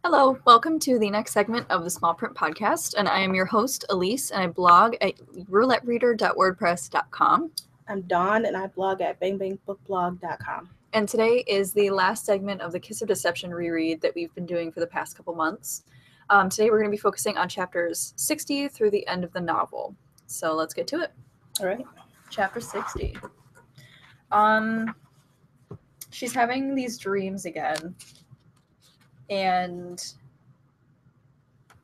Hello, welcome to the next segment of the Small Print Podcast, and I am your host, Elise, and I blog at roulettereader.wordpress.com. I'm Dawn, and I blog at bangbangbookblog.com. And today is the last segment of the Kiss of Deception reread that we've been doing for the past couple months. Today we're going to be focusing on chapters 60 through the end of the novel. So let's get to it. All right. Chapter 60. She's having these dreams again. And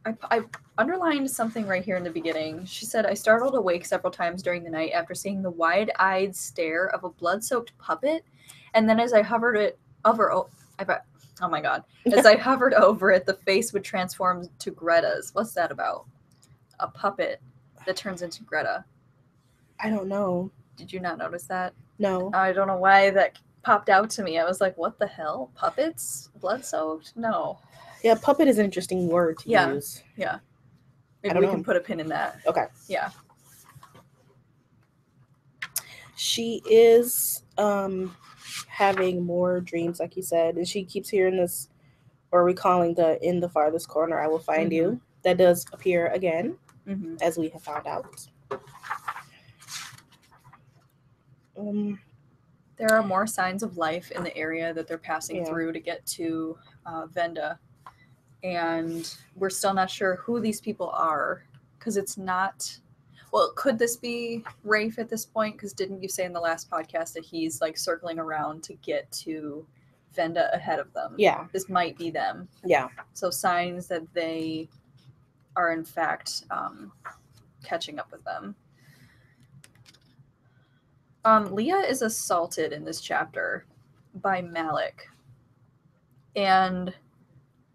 I underlined something right here in the beginning. She said, I startled awake several times during the night after seeing the wide-eyed stare of a blood-soaked puppet. And then as I hovered over it, the face would transform to Greta's. What's that about? A puppet that turns into Greta. I don't know. Did you not notice that? No. I don't know why that popped out to me. I was like, what the hell? Puppets? Blood-soaked? No. Yeah, puppet is an interesting word to use. Yeah. Maybe we can put a pin in that. Okay. Yeah. She is having more dreams, like you said, and she keeps hearing this, or recalling the "in the farthest corner I will find you." That does appear again, as we have found out. There are more signs of life in the area that they're passing through to get to Venda. And we're still not sure who these people are, because it's not... Well, could this be Rafe at this point? Because didn't you say in the last podcast that he's like circling around to get to Venda ahead of them? Yeah. This might be them. Yeah. So signs that they are in fact catching up with them. Leah is assaulted in this chapter by Malik. And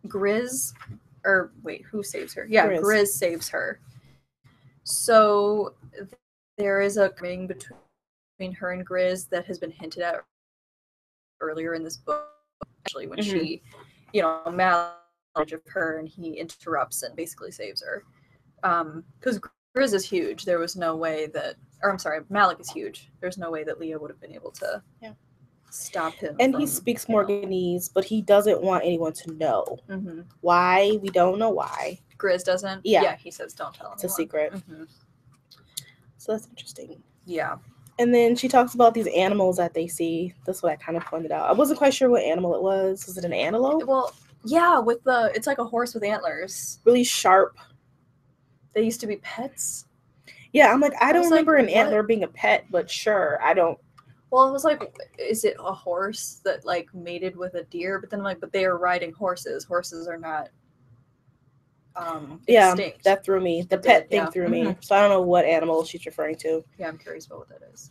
Grizz, who saves her? Yeah, Grizz saves her. So there is a thing between her and Grizz that has been hinted at earlier in this book, actually, when she, Malik of her, and he interrupts and basically saves her. Because Grizz is huge. There was no way that, Malik is huge. There's no way that Leah would have been able to stop him. And he speaks Morganese, but he doesn't want anyone to know. Why? We don't know why. Grizz doesn't? Yeah. He says don't tell anyone. It's a secret. So that's interesting. Yeah. And then she talks about these animals that they see. That's what I kind of pointed out. I wasn't quite sure what animal it was. Was it an antelope? Well, yeah, it's like a horse with antlers. Really sharp. They used to be pets. Yeah, I'm like, I don't remember an antler being a pet, but sure, I don't. Well, it was like, is it a horse that like mated with a deer? But then I'm like, but they are riding horses. Horses are not extinct. That threw me. The pet thing threw me. So I don't know what animal she's referring to. Yeah, I'm curious about what that is.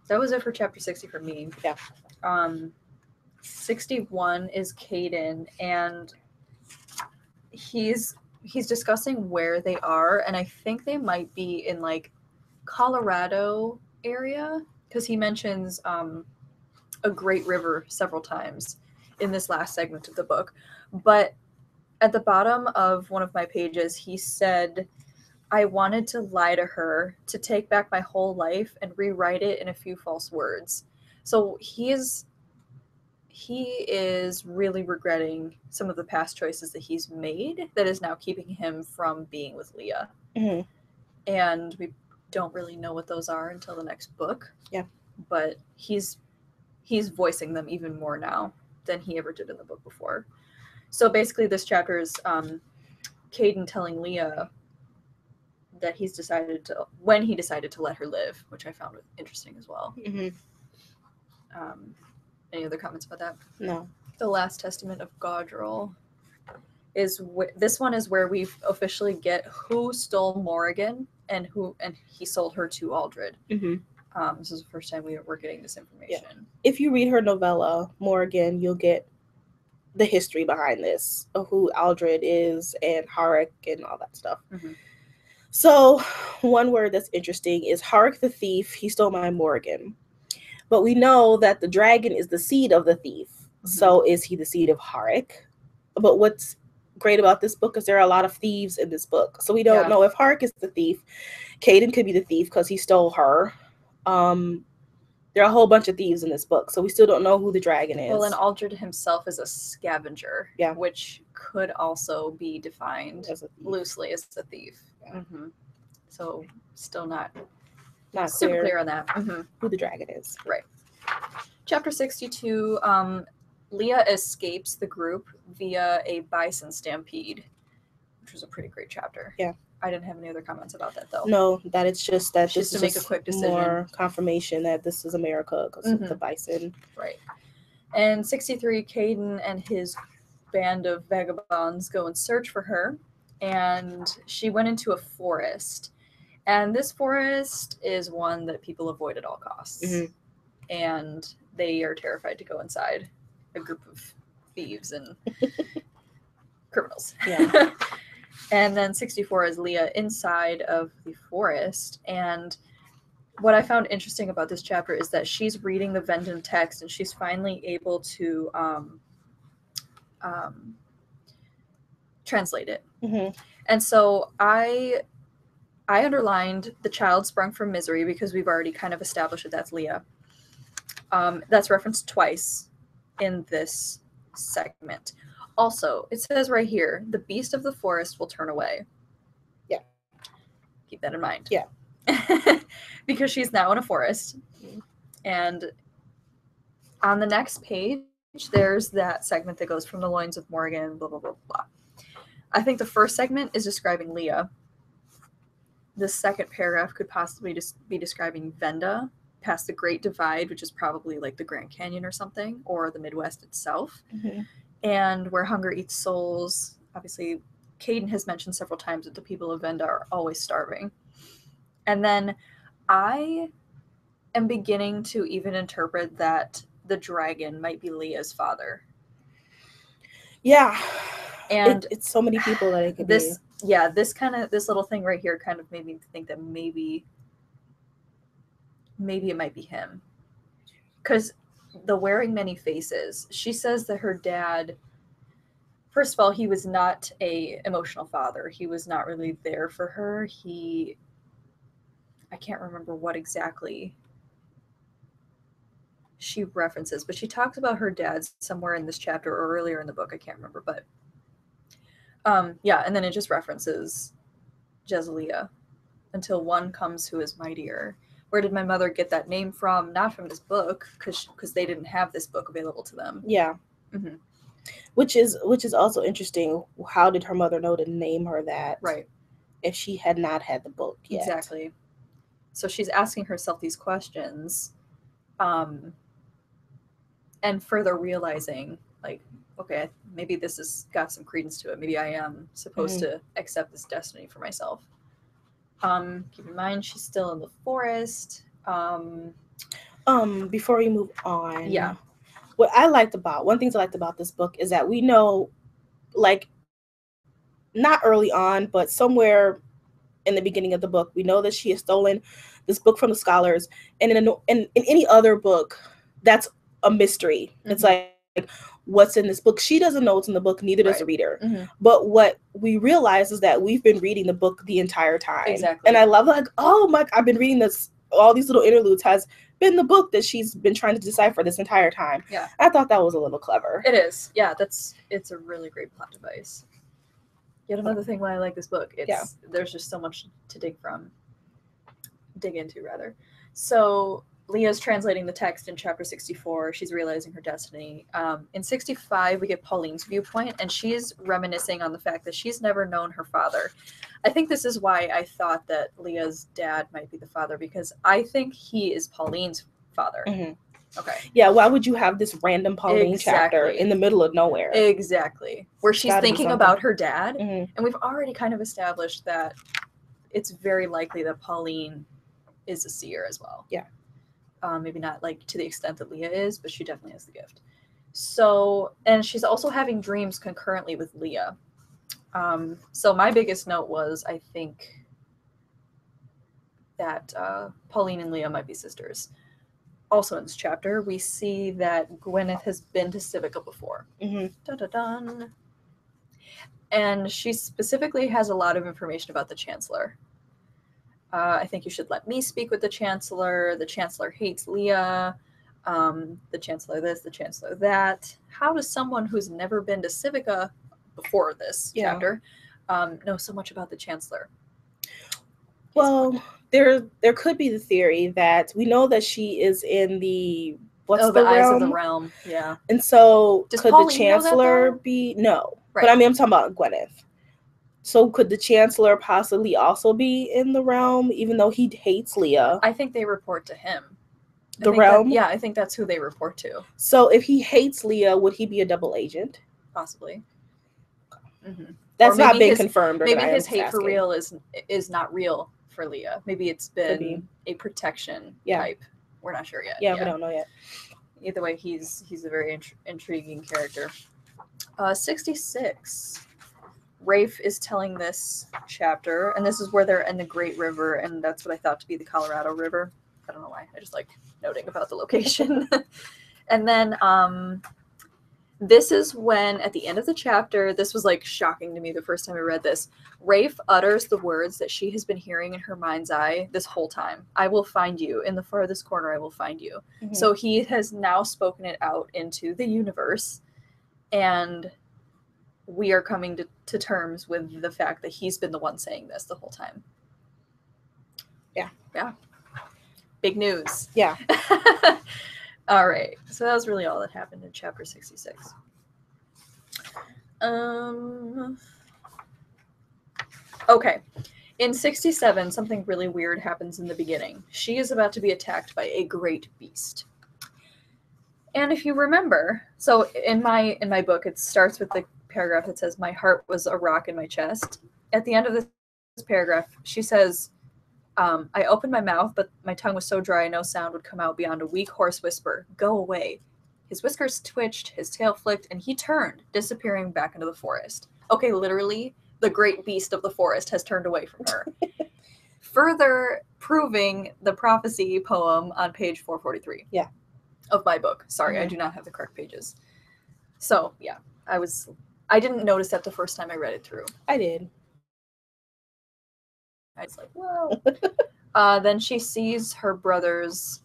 That was it for chapter 60 for me. Yeah. 61 is Caden, and he's discussing where they are, and I think they might be in like Colorado area, because he mentions a great river several times in this last segment of the book. But at the bottom of one of my pages, he said, I wanted to lie to her, to take back my whole life and rewrite it in a few false words. So he is really regretting some of the past choices that he's made that is now keeping him from being with Leah. And we don't really know what those are until the next book. Yeah. But he's voicing them even more now than he ever did in the book before. So basically this chapter is Caden telling Leah that when he decided to let her live, which I found interesting as well. Any other comments about that? No. The Last Testament of Gaudril is this one is where we officially get who stole Morrigan and he sold her to Aldred. This is the first time we're getting this information. Yeah. If you read her novella Morrigan, you'll get the history behind this of who Aldred is and Harik and all that stuff. So one word that's interesting is Harik the thief. He stole my Morrigan. But we know that the dragon is the seed of the thief. So is he the seed of Harik? But what's great about this book is there are a lot of thieves in this book. So we don't know if Harik is the thief. Caden could be the thief because he stole her. there are a whole bunch of thieves in this book, so we still don't know who the dragon is. Well, and Aldred himself is a scavenger, yeah, which could also be defined loosely as a thief. Yeah. Mm-hmm. So still not super clear on that. Who the dragon is. Right. Chapter 62, Leah escapes the group via a bison stampede, which was a pretty great chapter. Yeah. I didn't have any other comments about that, though. No, that it's just that this is make a quick decision. More confirmation that this is America because of the bison. Right. And 63, Caden and his band of vagabonds go and search for her, and she went into a forest. And this forest is one that people avoid at all costs. Mm-hmm. And they are terrified to go inside a group of thieves and criminals. Yeah. And then 64 is Leah inside of the forest. And what I found interesting about this chapter is that she's reading the Vendan text and she's finally able to translate it. Mm-hmm. And so I underlined the child sprung from misery because we've already kind of established that that's Leah. That's referenced twice in this segment. Also, it says right here, the beast of the forest will turn away. Yeah. Keep that in mind. Yeah. Because she's now in a forest. And on the next page, there's that segment that goes from the loins of Morgan, blah, blah, blah, blah. I think the first segment is describing Leah. The second paragraph could possibly just be describing Venda past the Great Divide, which is probably like the Grand Canyon or something, or the Midwest itself. Mm-hmm. And where hunger eats souls. Obviously, Caden has mentioned several times that the people of Venda are always starving. And then I am beginning to even interpret that the dragon might be Leah's father. Yeah. And it's so many people that it could be. Yeah, this little thing right here kind of made me think that maybe it might be him. Because the wearing many faces, she says that her dad, first of all, he was not a emotional father. He was not really there for her. I can't remember what exactly she references, but she talks about her dad somewhere in this chapter or earlier in the book. I can't remember, but yeah, and then it just references Jezaliah until one comes who is mightier. Where did my mother get that name from? Not from this book, because they didn't have this book available to them. Yeah. Mm-hmm. Which is also interesting. How did her mother know to name her that? Right. If she had not had the book yet. Exactly. So she's asking herself these questions, and further realizing, like, okay, maybe this has got some credence to it. Maybe I am supposed to accept this destiny for myself. Keep in mind, she's still in the forest. Before we move on. Yeah. One thing I liked about this book is that we know, like, not early on, but somewhere in the beginning of the book, we know that she has stolen this book from the scholars. And in any other book, that's a mystery. Mm-hmm. It's like, what's in this book? She doesn't know what's in the book, neither does the reader. Mm-hmm. But what we realize is that we've been reading the book the entire time. Exactly. And I love, like, oh my, I've been reading this, all these little interludes has been the book that she's been trying to decipher this entire time. Yeah. I thought that was a little clever. It is. Yeah, it's a really great plot device. Yet another thing why I like this book. There's just so much to dig into. So Leah's translating the text in chapter 64. She's realizing her destiny. In 65, we get Pauline's viewpoint, and she's reminiscing on the fact that she's never known her father. I think this is why I thought that Leah's dad might be the father, because I think he is Pauline's father. Mm-hmm. Okay. Yeah, why would you have this random Pauline chapter in the middle of nowhere? Exactly. Where she's thinking about her dad. Mm-hmm. And we've already kind of established that it's very likely that Pauline is a seer as well. Yeah. Maybe not like to the extent that Leah is, but she definitely has the gift. So, and she's also having dreams concurrently with Leah. So my biggest note was, I think that Pauline and Leah might be sisters. Also in this chapter, we see that Gwyneth has been to Civica before. Mm-hmm. Dun, dun, dun. And she specifically has a lot of information about the Chancellor. I think you should let me speak with the Chancellor. The Chancellor hates Leah. The Chancellor this, the Chancellor that. How does someone who's never been to Civica before this chapter know so much about the Chancellor? Well, there could be the theory that we know that she is in the the eyes of the realm. Yeah. And so could Pauline the Chancellor be no? Right. But I mean, I'm talking about Gwyneth. So could the Chancellor possibly also be in the realm, even though he hates Leah? I think they report to him. The realm? I think that's who they report to. So if he hates Leah, would he be a double agent? Possibly. Mm-hmm. That's not been confirmed. Maybe his hate for real is not real for Leah. Maybe it's been a protection type. We're not sure yet. Yeah, we don't know yet. Either way, he's a very intriguing character. 66. Rafe is telling this chapter, and this is where they're in the Great River, and that's what I thought to be the Colorado River. I don't know why. I just like noting about the location. And then this is when, at the end of the chapter, this was like shocking to me the first time I read this. Rafe utters the words that she has been hearing in her mind's eye this whole time. I will find you. In the farthest corner, I will find you. Mm-hmm. So he has now spoken it out into the universe, and we are coming to terms with the fact that he's been the one saying this the whole time. Yeah. Big news. Yeah. All right. So that was really all that happened in chapter 66. Okay. In 67, something really weird happens in the beginning. She is about to be attacked by a great beast. And if you remember, so in my book, it starts with the paragraph that says, "My heart was a rock in my chest." At the end of this paragraph, she says, I opened my mouth, but my tongue was so dry no sound would come out beyond a weak, hoarse whisper. Go away. His whiskers twitched, his tail flicked, and he turned, disappearing back into the forest. Okay, literally, the great beast of the forest has turned away from her. Further proving the prophecy poem on page 443 of my book. Sorry, I do not have the correct pages. So, yeah, I didn't notice that the first time I read it through. I did. I was like, whoa. Then she sees her brothers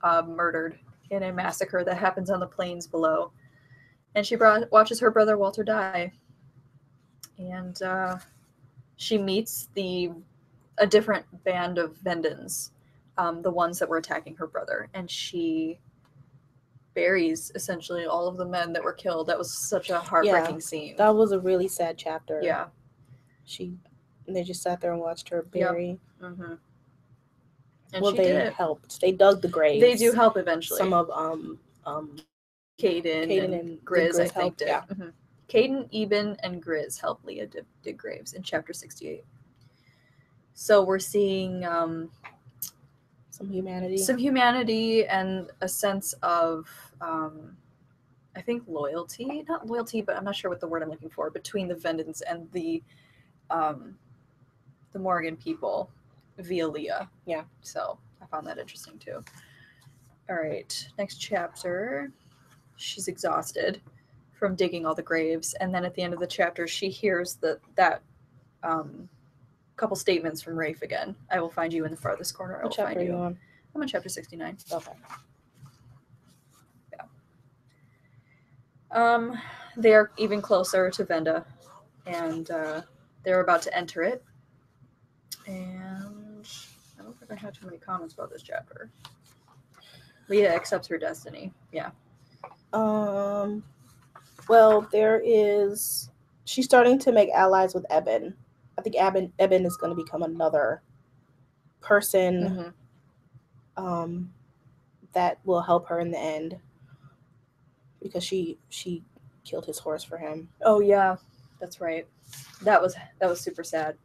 murdered in a massacre that happens on the plains below. And she watches her brother Walter die. And she meets a different band of Vendans, the ones that were attacking her brother. And she buries essentially all of the men that were killed. That was such a heartbreaking scene. That was a really sad chapter. Yeah. They just sat there and watched her bury. Yep. Mm-hmm. And well, they helped. They dug the graves. They do help eventually. Some of Caden and Grizz, I think, did. Yeah. Mm-hmm. Caden, Eben, and Grizz helped Leah dig graves in chapter 68. So we're seeing some humanity. Some humanity and a sense of, I think, loyalty. Not loyalty, but I'm not sure what the word I'm looking for, between the Vendans and the Morgan people via Leah. Yeah. So I found that interesting too. All right. Next chapter. She's exhausted from digging all the graves. And then at the end of the chapter, she hears that couple statements from Rafe again. I will find you in the farthest corner. I will find you. I'm on chapter 69. Okay. Yeah. They are even closer to Venda, and they're about to enter it. And I don't think I have too many comments about this chapter. Leah accepts her destiny. Yeah. Well, she's starting to make allies with Eben. I think Eben is going to become another person that will help her in the end, because she killed his horse for him. Oh yeah, that's right. That was super sad.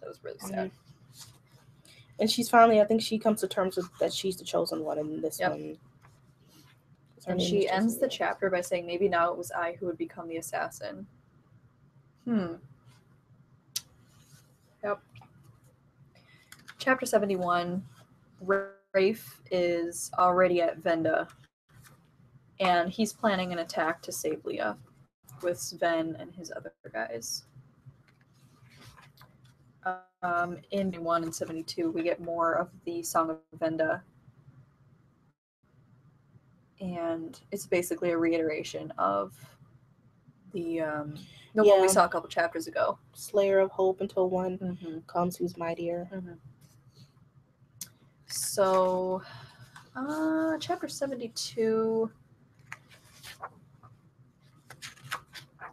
That was really sad. And she's finally, I think she comes to terms with that she's the chosen one in this one. And she ends the chapter by saying, maybe now it was I who would become the assassin. Yep. Chapter 71, Rafe is already at Venda, and he's planning an attack to save Leah with Sven and his other guys. in 1 and 72, we get more of the Song of Venda. And it's basically a reiteration of the one we saw a couple chapters ago. Slayer of hope until one comes who's mightier. So, chapter 72,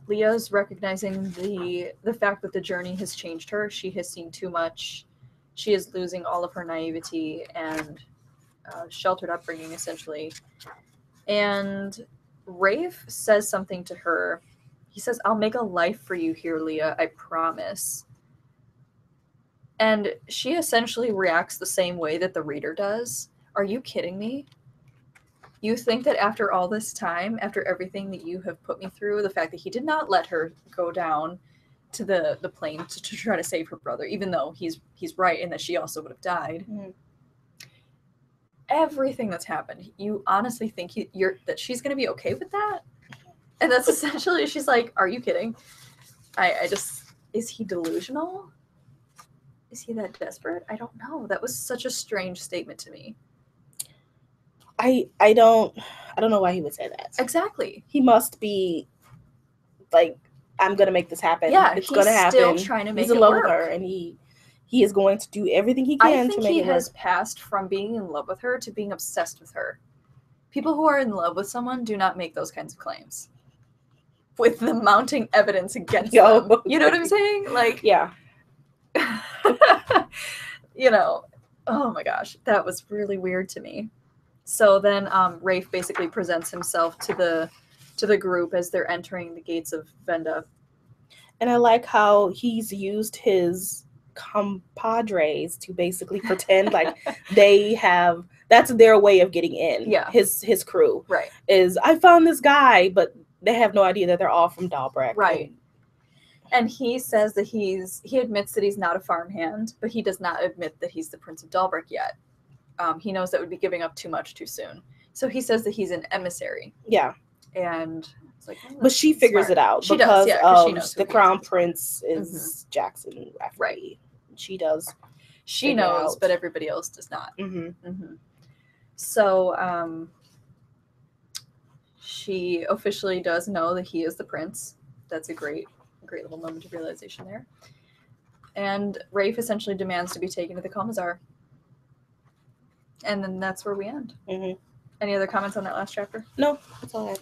Leah's recognizing the fact that the journey has changed her. She has seen too much. She is losing all of her naivety and sheltered upbringing, essentially. And Rafe says something to her. He says, "I'll make a life for you here, Leah, I promise." And she essentially reacts the same way that the reader does. Are you kidding me? You think that after all this time, after everything that you have put me through, the fact that he did not let her go down to the plane to try to save her brother, even though he's right in that she also would have died. Everything that's happened, you honestly think that she's going to be okay with that? And that's essentially, she's like, are you kidding? I just, is he delusional? Is he that desperate? I don't know. That was such a strange statement to me. I don't know why he would say that. Exactly. He must be like, I'm gonna make this happen. Yeah, it's gonna happen. Still trying to make He's in love work. with her, and he is going to do everything he can to make it work. I think he has passed from being in love with her to being obsessed with her. People who are in love with someone do not make those kinds of claims with the mounting evidence against them. You know what I'm saying? Like, yeah. You know, oh my gosh, that was really weird to me. So then Rafe basically presents himself to the group as they're entering the gates of Venda. And I like how he's used his compadres to basically pretend like that's their way of getting in. Yeah. His crew. Right. Is, I found this guy, but they have no idea that they're all from Dalbreck. Right. And he says that he admits that he's not a farmhand, but he does not admit that he's the Prince of Dalbreck yet. He knows that would be giving up too much too soon. So he says that he's an emissary. Yeah. And it's like, but she figures it out she because does, yeah, she knows the Crown Prince is Jackson Rafferty. Right. She does. She knows, but everybody else does not. So she officially does know that he is the prince. That's a great little moment of realization there. And Rafe essentially demands to be taken to the Commissar. And then that's where we end. Any other comments on that last chapter? No, that's all I have.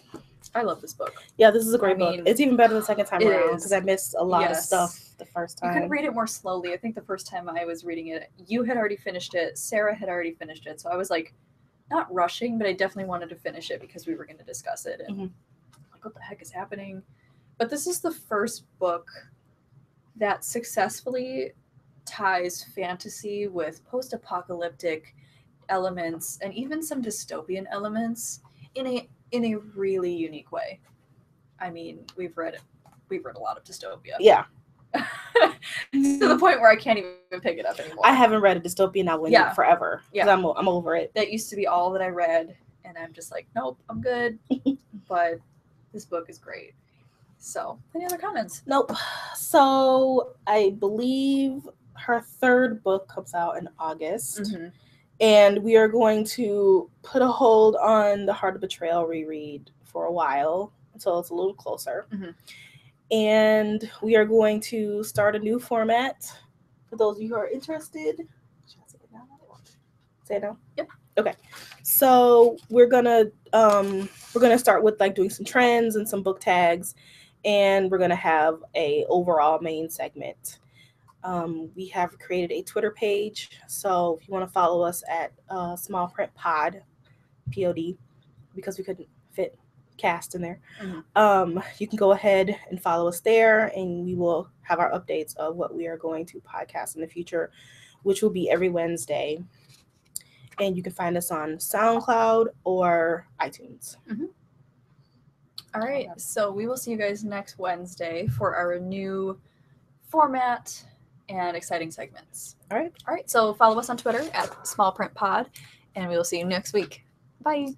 I love this book. Yeah, this is a great book. It's even better the second time around because I missed a lot of stuff the first time. You could read it more slowly. I think the first time I was reading it, you had already finished it. Sarah had already finished it. So I was like, not rushing, but I definitely wanted to finish it because we were going to discuss it. And like, what the heck is happening? But this is the first book that successfully ties fantasy with post-apocalyptic elements and even some dystopian elements in a really unique way. I mean, we've read a lot of dystopia. Yeah. To the point where I can't even pick it up anymore. I haven't read a dystopian novel in forever. Yeah. I'm over it. That used to be all that I read, and I'm just like, nope, I'm good. But this book is great. So, any other comments? Nope. So, I believe her third book comes out in August. And we are going to put a hold on the Heart of Betrayal reread for a while until it's a little closer. And we are going to start a new format for those of you who are interested. Should I say it now? Say it now? Yep. Okay. So we're gonna start with like doing some trends and some book tags, and we're gonna have a overall main segment. We have created a Twitter page, so if you want to follow us at Small Print Pod, POD, because we couldn't fit cast in there, you can go ahead and follow us there, and we will have our updates of what we are going to podcast in the future, which will be every Wednesday. And you can find us on SoundCloud or iTunes. All right, so we will see you guys next Wednesday for our new format and exciting segments. All right, so follow us on Twitter at Small Print Pod, and we will see you next week. Bye.